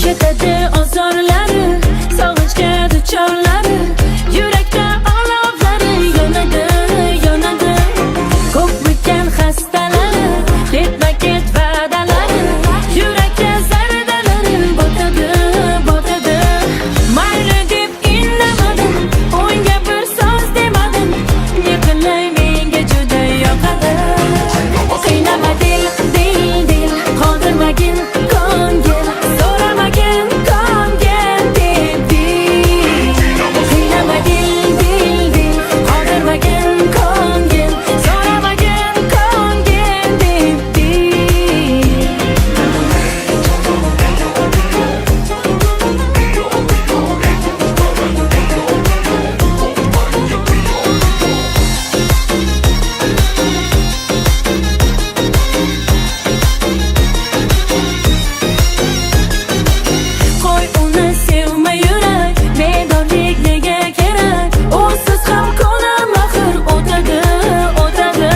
Yetadi ozorlari, sog'inchga duchorlari, yurakda olovlari yonadi, yonadi. Ko'p bitgan xastalari, ketma-ket va'dalari, yurakka zardalari botadi, botadi. Mayli deb indamadim, o'ngga bir so'z demadim, ne qilay menga juda yoqadi. Qiynama dil, dil, dil, qoldirmagin ko'ngil, so'ramagin ko'ngil debdi. Qiynama dil, dil, dil, qoldirmagin ko'ngil, so'ramagin ko'ngil debdi. Qo'y uni sevma yurak, bedorlik nega kerak? O'siz ham ko'nglim axir o'tadi, o'tadi.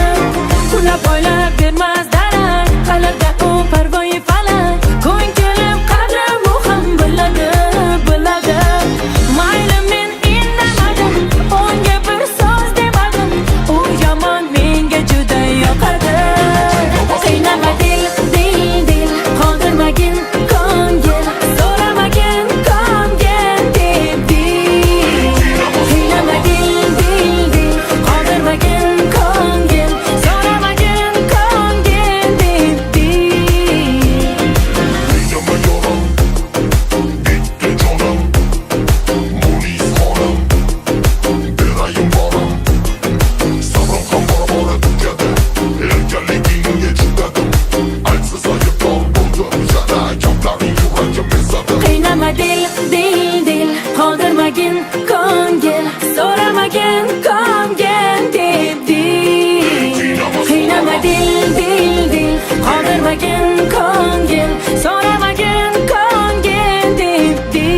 Kunlab oylab bermas darak, qalbda u parvoyi falak. Ko'nglim qadrim u ham biladi, biladi. Mayli men indamadim, o'ngga bir so'z demadim, u yomon menga juda yoqadi. Qiynama dil, dil, dil, qoldirmagin ko'ngil, so'ramagin ko'ngil debdi. Qiynama dil, dil, dil, qoldirmagin ko'ngil, so'ramagin ko'ngil debdi. Qiynama yorim, bitta jonim, munis xonim, berayim borim. Sabrim ham bora-bora tugadi, erkaligingga chidadim. Aytsiz aybdor bo'ldim, yana gaplaring yuragim ezadi. Qiynama dil, dil, dil, qoldirmagin ko'ngil, so'ramagin ko'ngil debdi. Qiynama dil, dil, dil, qoldirmagin ko'ngil, so'ramagin ko'ngil debdi.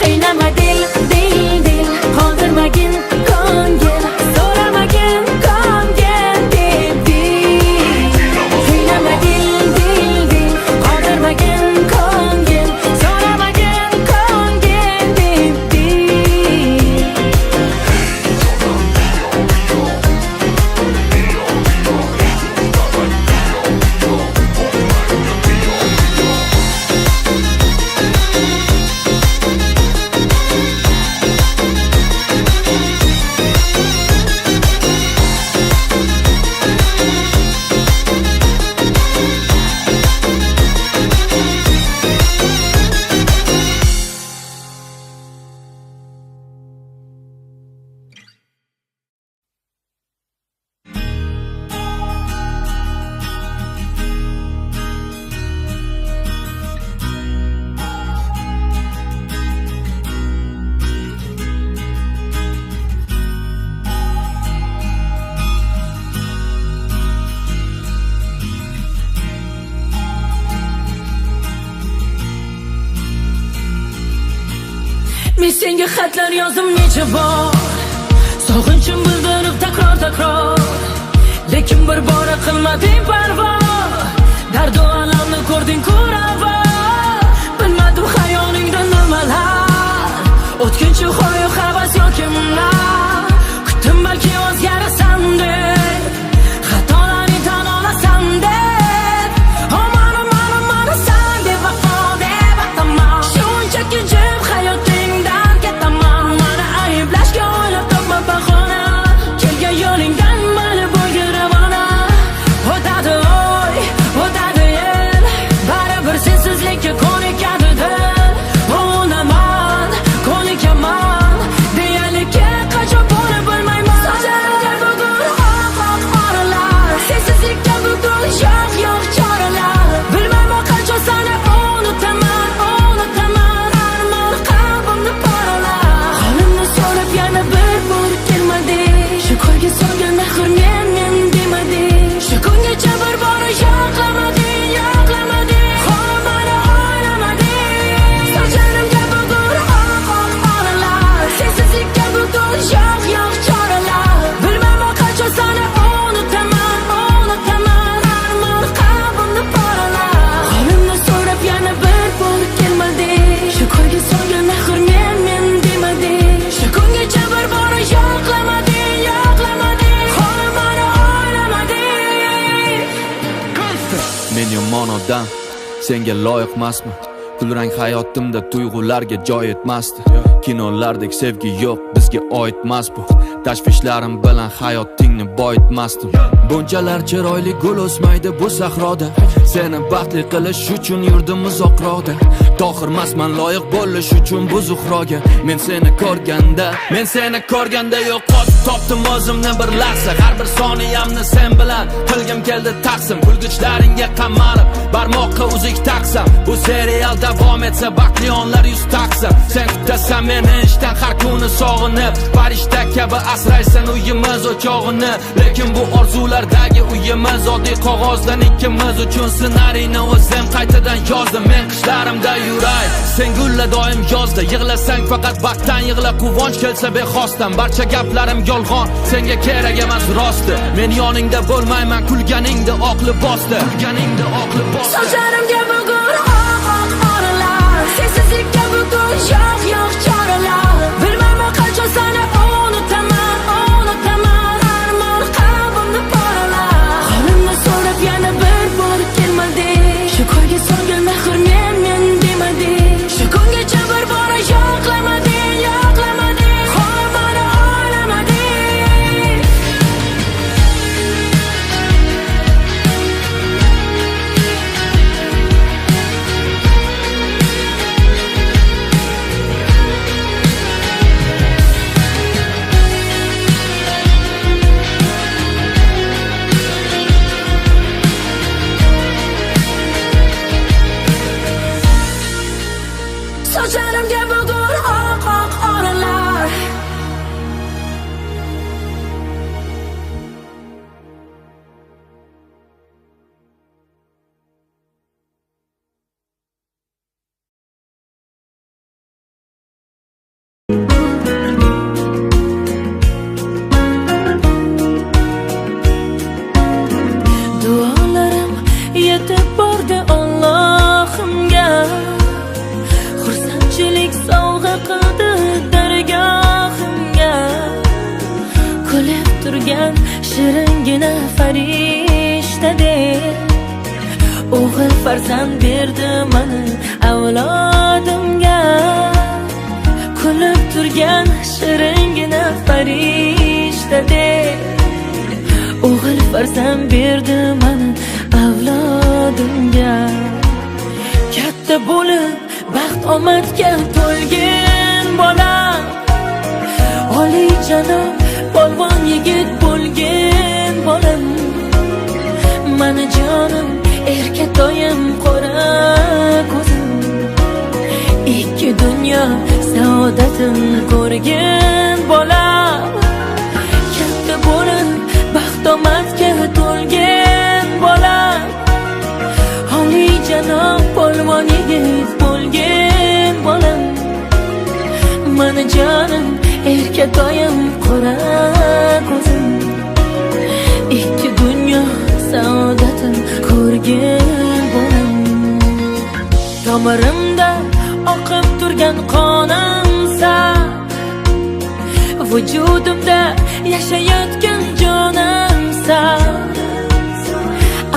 Qiynama dil, dil, dil, qoldirmagin ko'ngil, so'ramagin ko'ngil debdi. Qiynama dil, dil, dil, qoldirmagin ko'ngil, so'ramagin ko'ngil debdi. Men senga xatlar yozdim necha bor, sog'inchim bildirib takror-takror, lekin bir bora qilmading parvo. Dard u alamni ko'rding-ku ravo, bilmadim xayolingda nimalar, o'tkinchi hoyu havas yoki munlar. Kutdim balki o'zgarasan deb, xatolaring tan olasan deb, omon san deb vafo deb ataman. Shunchaki jim hayotingdan ketaman, mani ayblashga o'ylab topma bahona. Kelgan yo'lingdan mayli bo'lgin ravona. O'tadi oy, o'tadi yil, baribir sen senga loyiqmasman. Kulrang hayotimda tuyg'ularga joy etmasdi. Kinolardek sevgi yo'q, bizga oidmas bu. Tashvishlarim bilan hayotingni boyitmasdim. Bunchalar chiroyli gul o'smaydi bu sahroda. Seni baxtli qilish uchun yurdim uzoqroqda. Tohirmasman loyiq bo'lish uchun bu zuhroga. Men seni ko'rganda yo'qotib topdim o'zimni bir lahza. Har bir soniyamni sen bilan qilgim keldi taqsim. Kulgichlaringga qamalib barmoqqa uzik taqsam. Bu serial davom etsa baxtli onlar yuz taqsam. Sen kutasan meni ishdan har kuni sog'inib, farishta kabi asraysan uyimiz o'chog'ini. Lekin bu orzulardagi uyimiz oddiy qog'ozdan ikkimiz uchun ssenariyni o'zim qaytadan yozdim. Men qishlarimda yuray, sen gulla doim yozda. Yig'lasang faqat baxtdan yig'la, quvonch kelsa bexosdan. Barcha gaplarim yolg'on, senga kerak emas rosti. Men yoningda bo'lmayman, kulganingda oq libosda. Sochlarimga bugun oq oralar, sensizlikka bugun yo'q choralar. Bilmayman qachon seni unutaman. Armon qalbimni poralar. Qo'limni so'rab yana bir bor kelmading. Shu ko'yga solgan mehr men demading. Shu kungacha bir bora yo'qlamading. Qo'ymani o'ylamading. Sochlarimga bugun oq oralar. Duolarim yetib bordi Allohimga. Xursandchilik sovg'a qildi dargohimga. Kulib turgan shiringina farishtadek o'g'il farzand berdi mana avlodimga. Kulib turgan shiringina farishtadek o'g'il farzand berdi mana avlodimga. Katta bo'lib baxt omadga to'lgan bola, oliyjanob polvon yigit bo'lgan bolam. Mani jonim, erkatoyim, qora ko'zim, ikki dunyo saodatin ko'rgan bola. Katta bo'lib baxt omadga to'lgan bola, oliyjanob polvon yigit bo'lgan bolam. Mani jonim, erkatoyim, qora ko'zim, ikki dunyo saodatin ko'rgan bolam. Tomirimda oqib turgan qonimsan, vujudimda yashayotgan jonimsan.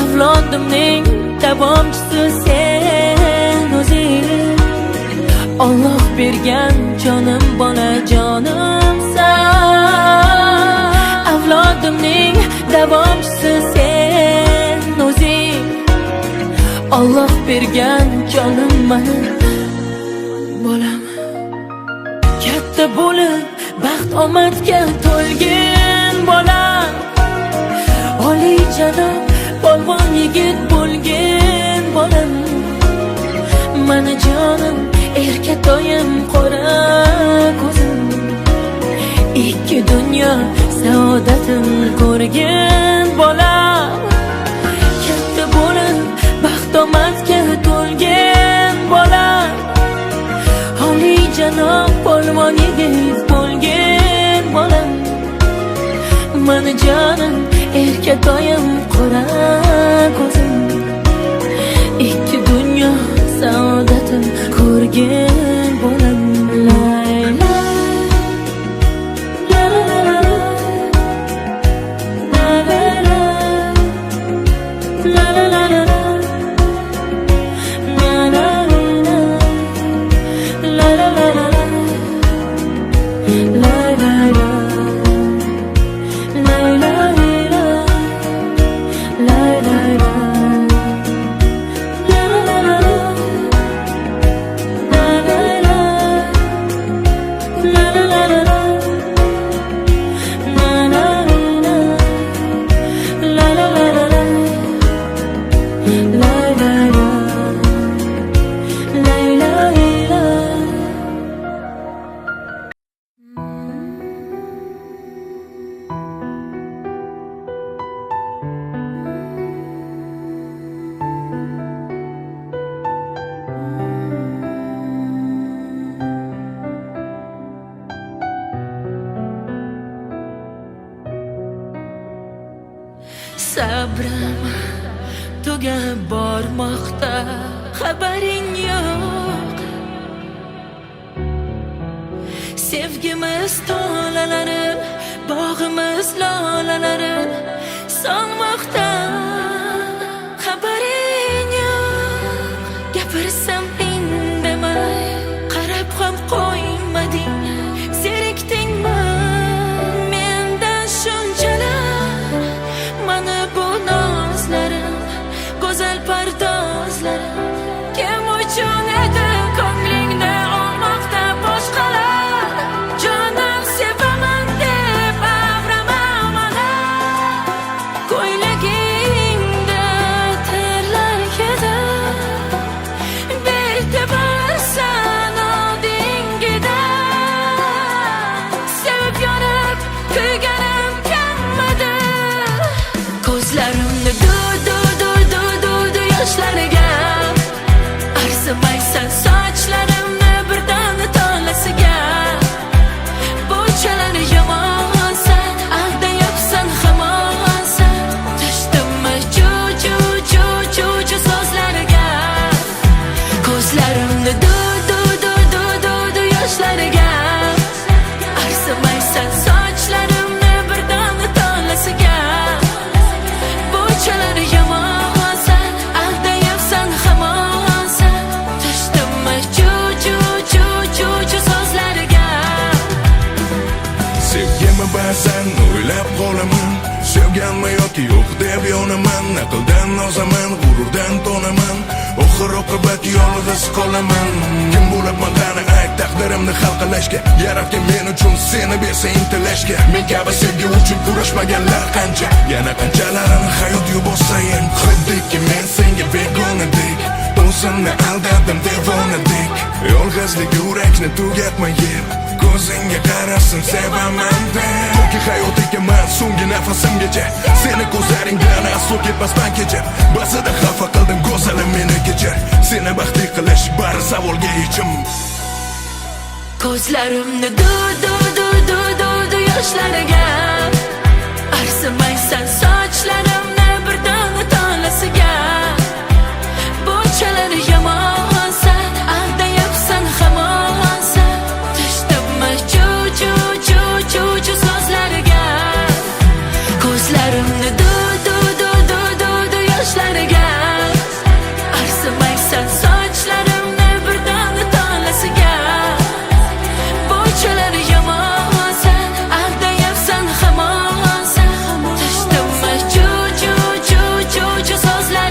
Avlodimning davomchisi sen o'zing. Alloh bergan jonim bola jonimsan. Avlodimning davomchisi sen o'zing. Alloh bergan jonim mana bolam. Katta bo'lib baxt omadga to'lgan bola, oliyjanob polvon yigit bo'lgan bolam. Mani jonim, erkatoyim, qora ko'zim, ikki dunyo saodatin ko'rgan bola. Katta bo'lib baxt omadga to'lgan bola, oliyjanob polvon yigit bo'lgan bolam. Mani jonim, erkatoyim, qora ko'zim, ikki dunyo saodatin ko'rgan bolam. La la la la la. Na na na. La la la la la. La la la. La la la. Sabrim tugab bormoqda, xabaring yo'q. Sevgimiz tolalarim, bog'imiz lolalarim solmoqda, xabaring yo'q. Gapirsam indamay, qarab ham qo'ymading. Zerikdingmi mendan shunchalar? Mana bu nozlarim, go'zal pardozlarim kim uchun edi ko'nglingda olmoqda boshqalar? Jonim sevaman deb avrama mana, ko'ylagingda terlar edi, be'taborsan oldingida. Sevib yonib kuyganim kammadi, ko'zlarimni du yoshlariga arzimaysan, sochlarimni birdan tolasiga. Bunchalar yomonsan, aldayapsan hamonsan, tashdimmi ju so'zlariga. Ko'zlarimni du yoshlariga arzimaysan, sochlarimni birdan tolasiga. Bunchalar yomonsan, aldayapsan hamonsan, tashdimmi ju so'zlariga. Sevgimi ba'zan o'ylab qolaman, sevganmi yoki yo'q deb yonaman. Aqldan ozaman, g'ururdan tonaman, oxir oqibat yolg'iz qolaman. Kim bo'libman qani ayt taqdirimni hal qilishga, yaratgan men uchun seni bersa intilishga. Men kabi sevgi uchun kurashmaganlar qancha, yana qanchalarini hayot yuborsayin. Xuddiki men senga begonadek, o'zimni aldadim devonadek. Yolg'izlik yurakni tugatma yer, ko'zingga qarasin sevaman deb. Toki hayot ekaman so'nggi nafasimgacha, seni ko'zlaringdan aslo ketmasman kechir. Ba'zida xafa qildim go'zalim meni kechir, seni baxtli qilish bari savolga yechim. Ko'zlarimni du yoshlariga arzimaysan, sochlarimni birdan tolasiga. Bunchalar yomonsan, aldayapsan hamonsan, tashdimmi ju so'zlariga. Ko'zlarimni du yoshlariga arzimaysan, sochlarimni birdan tolasiga. Bunchalar yomonsan, aldayapsan hamonsan, tashdimmi ju so'zlariga.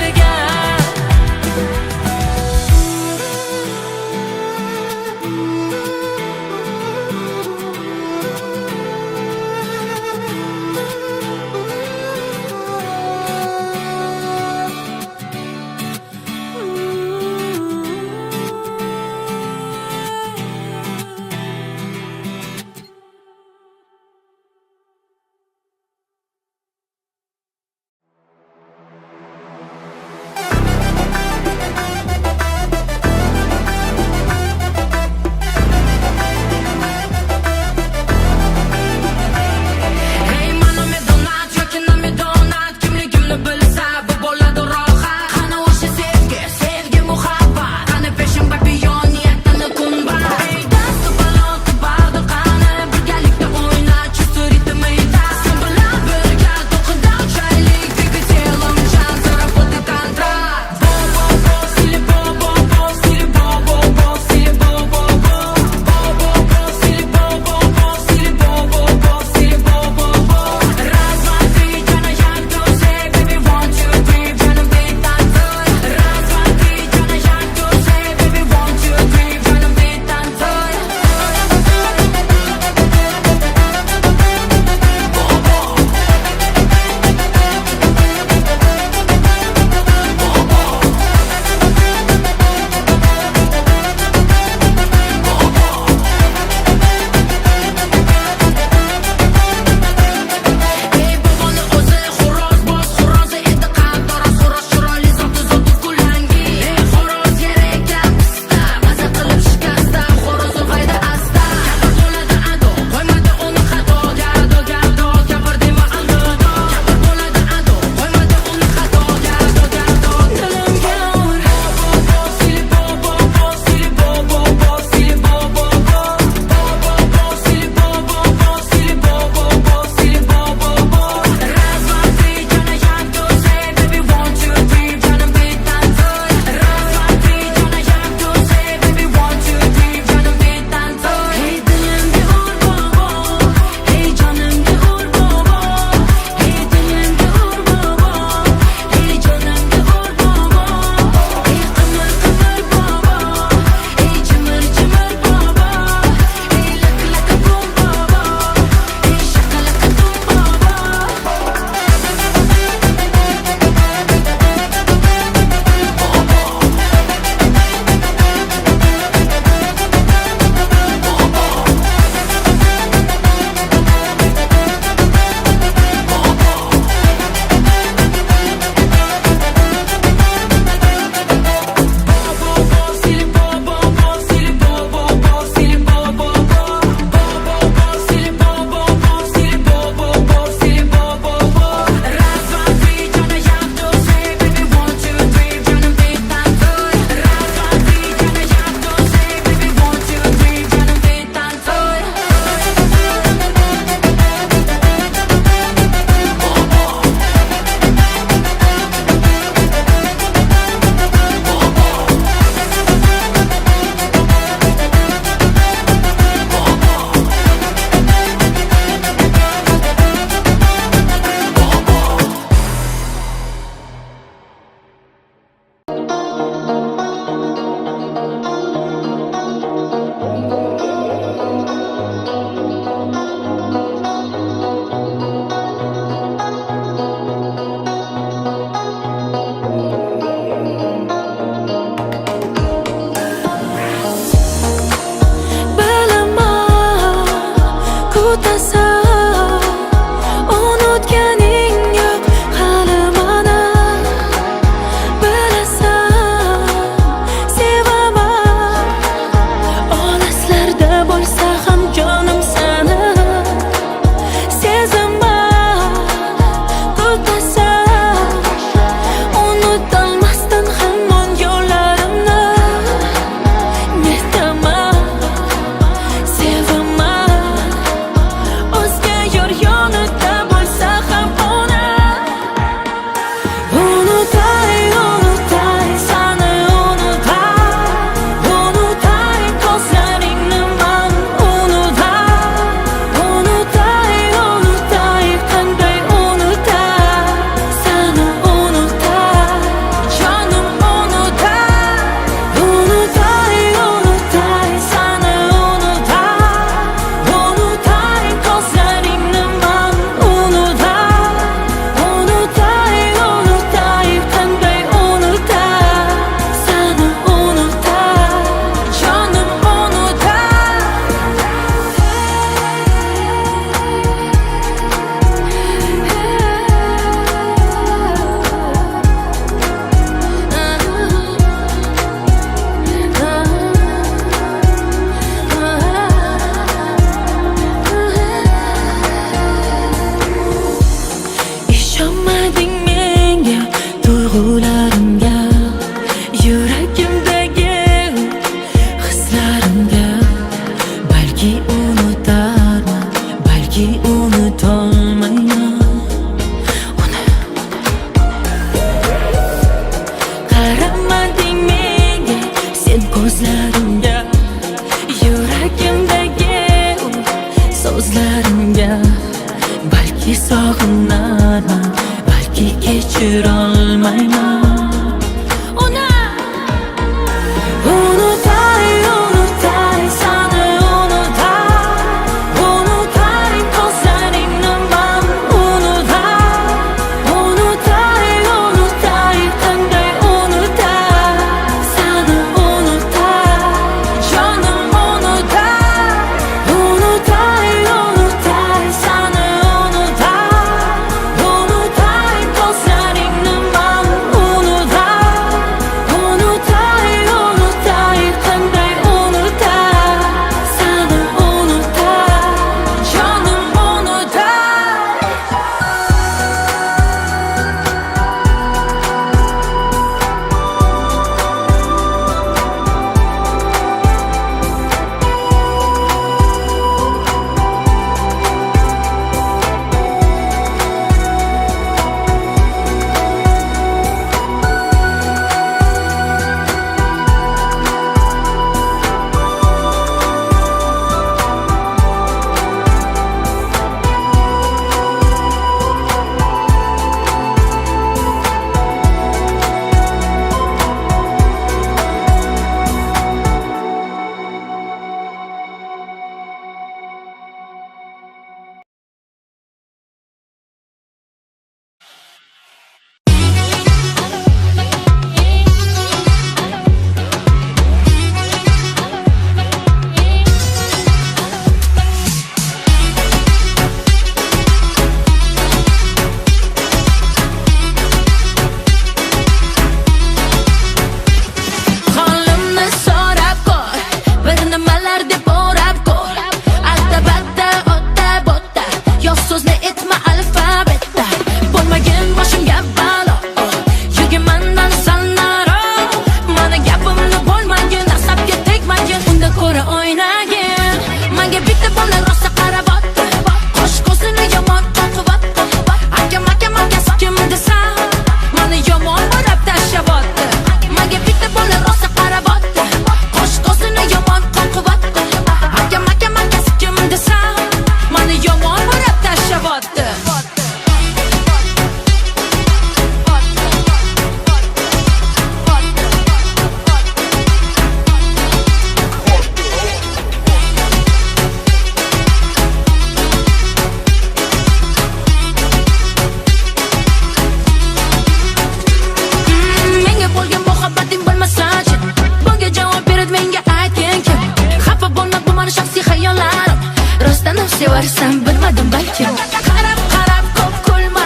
sevarsan bilmadim balkim. Qarab qarab ko'p kulma,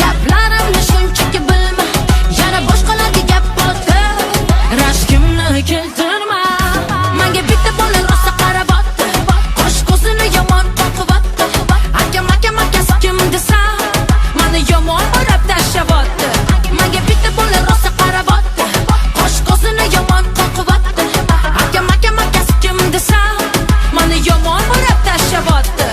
gaplarimni shunchaki bilma. Yana boshqalarga gap botdi, rashkimni keltirma. Menga bitta bola rosa qarab otdi, qosh ko'zini yomon qoqibotdi. Akam akasi kim desa, meni yomon o'rab tashlayotdi. Menga bitta bola rosa qarab otdi, qosh ko'zini yomon qoqibotdi. Akam akasi kim desa, meni yomon o'rab tashlayotdi.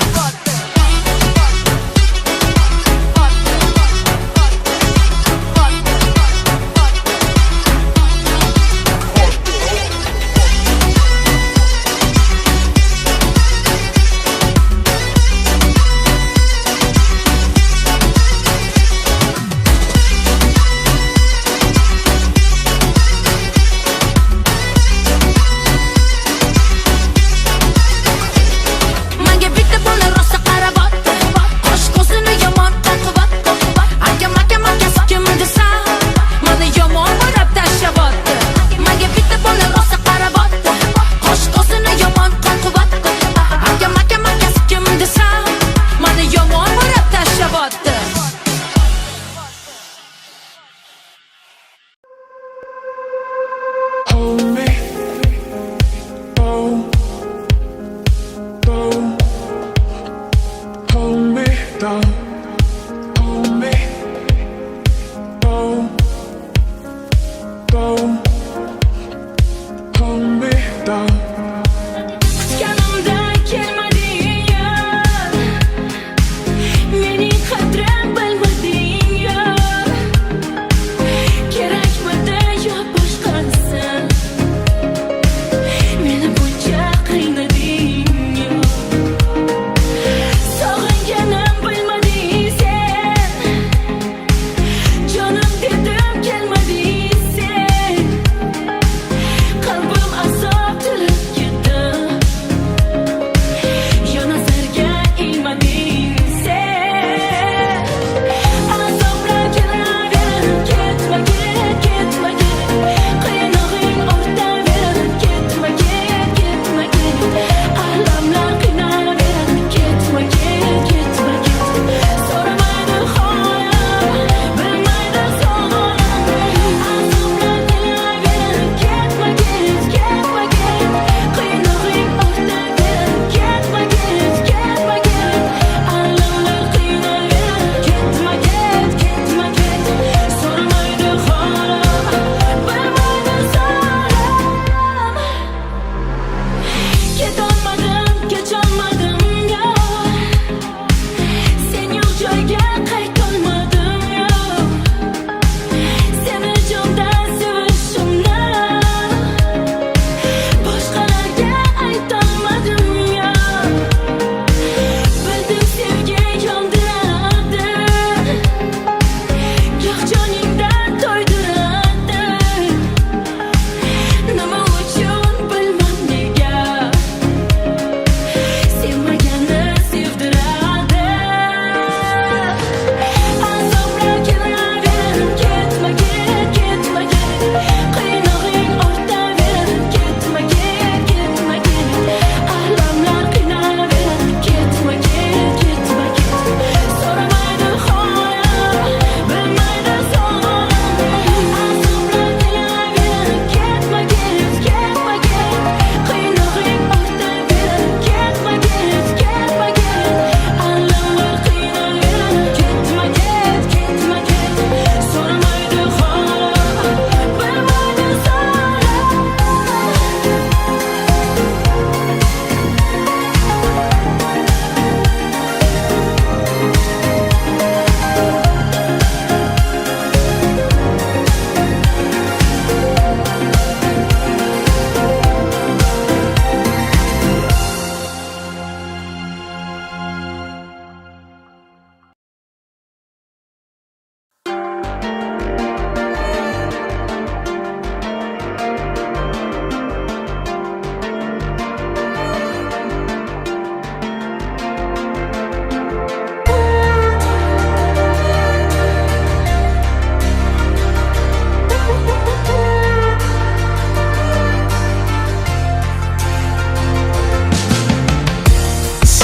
Menga bitta bola rosa qarab otdi, qosh ko'zini yomon qoqibotdi. Akam akasi kim desa, meni yomon o'rab tashlayotdi. Menga bitta bola rosa qarab otdi, qosh ko'zini yomon qoqibotdi. Akam akasi kim desa, meni yomon o'rab tashlayotdi. Hold me, oh, oh, hold me down, hold me, oh, oh, hold me down. Yanımda kelmedin ya, mening qadrim bilmading ya. Kerakmidi yo boshqasi, meni buncha qiynading ya. Sog'inganim bilmading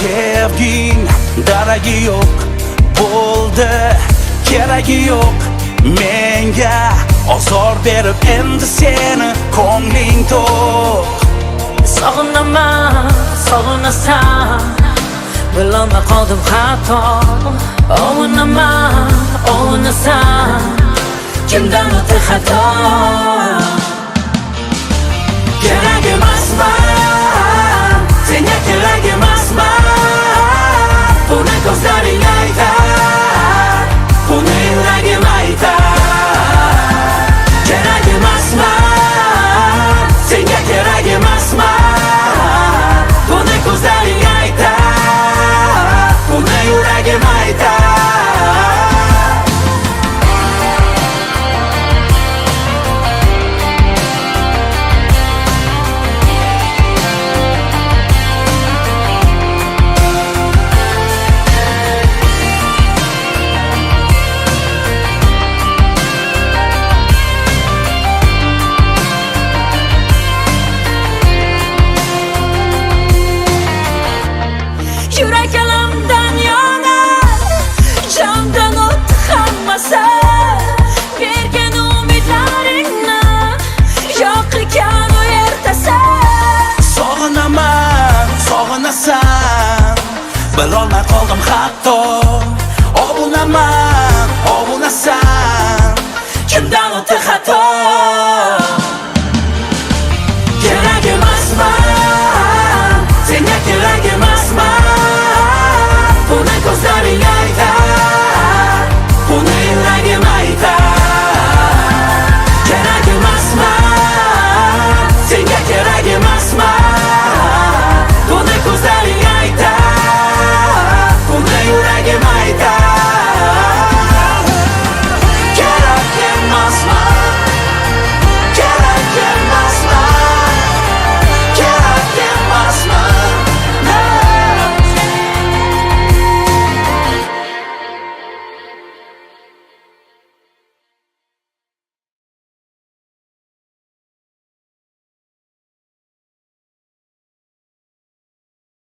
sevging daragi yo'q bo'ldi, keragi yo'q menga. Ozor berib endi seni ko'ngling to'q. Sog'inaman, sog'inasan, bilolmay qoldim xato. Ovunaman, ovunasan, kimdan o'ti xato. Kerak emasman, senga kerak emasman. Buni ko'zlaring aytar, buni yuragim aytar. Kerak emasman, senga kerak emasman. Buni ko'zlaring aytar, buni yuragim aytar. Yurak alamdan yonar, jondan o'tdi hammasi. Bergan umidlaringni yo'q ekan u ertasi. Sog'inaman, sog'inasan, bilolmay qoldim hatto. Ovunaman, ovunasan, kimdan o'ti xato.